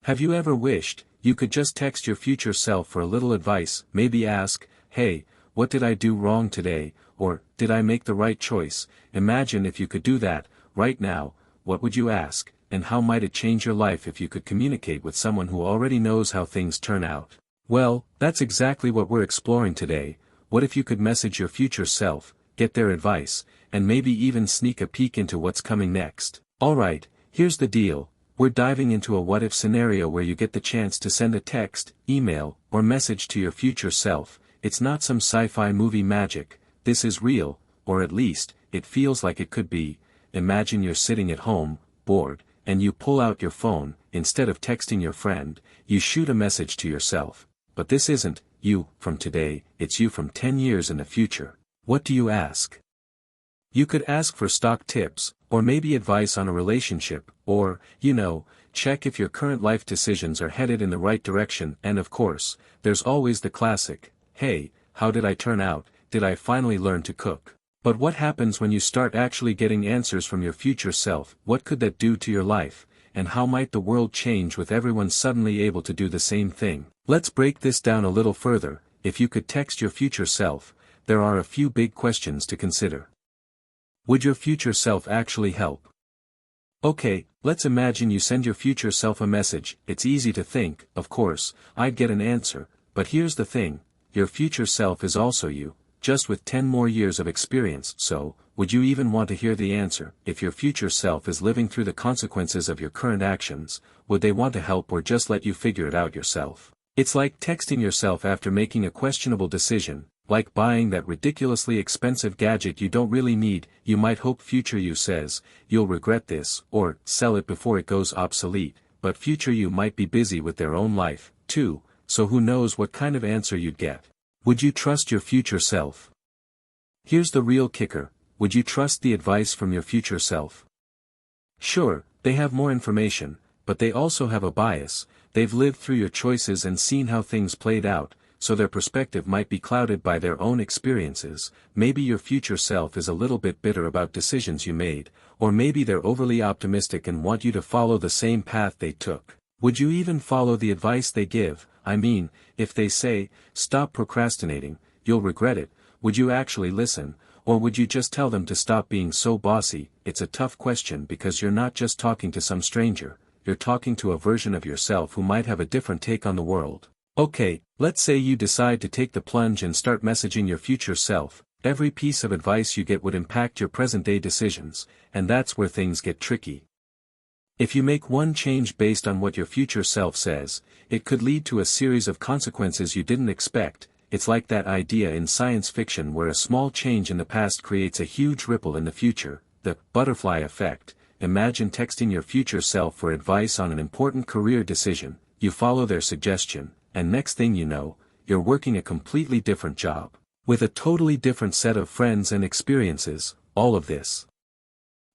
Have you ever wished you could just text your future self for a little advice, maybe ask, "Hey, what did I do wrong today?" or "Did I make the right choice?" Imagine if you could do that, right now. What would you ask, and how might it change your life if you could communicate with someone who already knows how things turn out? Well, that's exactly what we're exploring today. What if you could message your future self, get their advice, and maybe even sneak a peek into what's coming next? Alright, here's the deal. We're diving into a what-if scenario where you get the chance to send a text, email, or message to your future self. It's not some sci-fi movie magic. This is real, or at least, it feels like it could be. Imagine you're sitting at home, bored, and you pull out your phone. Instead of texting your friend, you shoot a message to yourself. But this isn't you from today, it's you from 10 years in the future. What do you ask? You could ask for stock tips, or maybe advice on a relationship, or, check if your current life decisions are headed in the right direction. And of course, there's always the classic, "Hey, how did I turn out? Did I finally learn to cook?" But what happens when you start actually getting answers from your future self? What could that do to your life? And how might the world change with everyone suddenly able to do the same thing? Let's break this down a little further. If you could text your future self, there are a few big questions to consider. Would your future self actually help? Okay, let's imagine you send your future self a message. It's easy to think, of course, I'd get an answer. But here's the thing, your future self is also you, just with 10 more years of experience. So, would you even want to hear the answer? If your future self is living through the consequences of your current actions, would they want to help or just let you figure it out yourself? It's like texting yourself after making a questionable decision, like buying that ridiculously expensive gadget you don't really need. You might hope future you says, "You'll regret this," or "Sell it before it goes obsolete," but future you might be busy with their own life, too, so who knows what kind of answer you'd get. Would you trust your future self? Here's the real kicker, would you trust the advice from your future self? Sure, they have more information, but they also have a bias. They've lived through your choices and seen how things played out, so their perspective might be clouded by their own experiences. Maybe your future self is a little bit bitter about decisions you made, or maybe they're overly optimistic and want you to follow the same path they took. Would you even follow the advice they give? I mean, if they say, "Stop procrastinating, you'll regret it," would you actually listen, or would you just tell them to stop being so bossy? It's a tough question because you're not just talking to some stranger, you're talking to a version of yourself who might have a different take on the world. Okay, let's say you decide to take the plunge and start messaging your future self. Every piece of advice you get would impact your present-day decisions, and that's where things get tricky. If you make one change based on what your future self says, it could lead to a series of consequences you didn't expect. It's like that idea in science fiction where a small change in the past creates a huge ripple in the future, the butterfly effect. Imagine texting your future self for advice on an important career decision. You follow their suggestion, and next thing you know, you're working a completely different job, with a totally different set of friends and experiences. All of this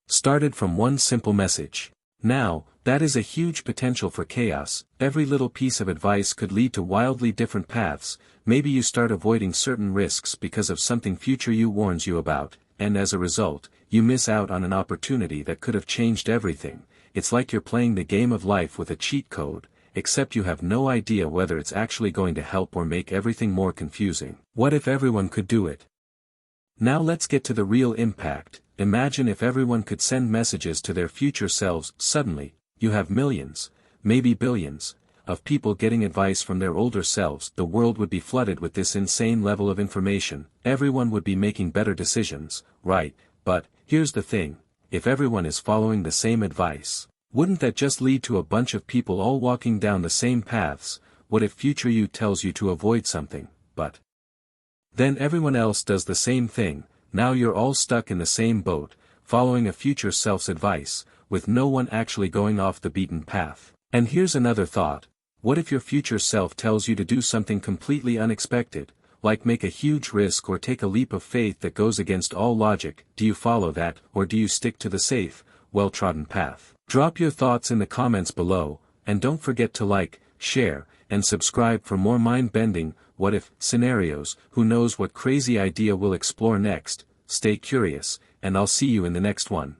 started from one simple message. Now, that is a huge potential for chaos. Every little piece of advice could lead to wildly different paths. Maybe you start avoiding certain risks because of something future you warns you about, and as a result, you miss out on an opportunity that could have changed everything. It's like you're playing the game of life with a cheat code, except you have no idea whether it's actually going to help or make everything more confusing. What if everyone could do it? Now let's get to the real impact. Imagine if everyone could send messages to their future selves. Suddenly, you have millions, maybe billions, of people getting advice from their older selves. The world would be flooded with this insane level of information. Everyone would be making better decisions, right? But, here's the thing, if everyone is following the same advice, wouldn't that just lead to a bunch of people all walking down the same paths? What if future you tells you to avoid something, but then everyone else does the same thing? Now you're all stuck in the same boat, following a future self's advice, with no one actually going off the beaten path. And here's another thought. What if your future self tells you to do something completely unexpected, like make a huge risk or take a leap of faith that goes against all logic? Do you follow that, or do you stick to the safe, well-trodden path? Drop your thoughts in the comments below, and don't forget to like, share, and subscribe for more mind-bending, what-if scenarios. Who knows what crazy idea we'll explore next? Stay curious, and I'll see you in the next one.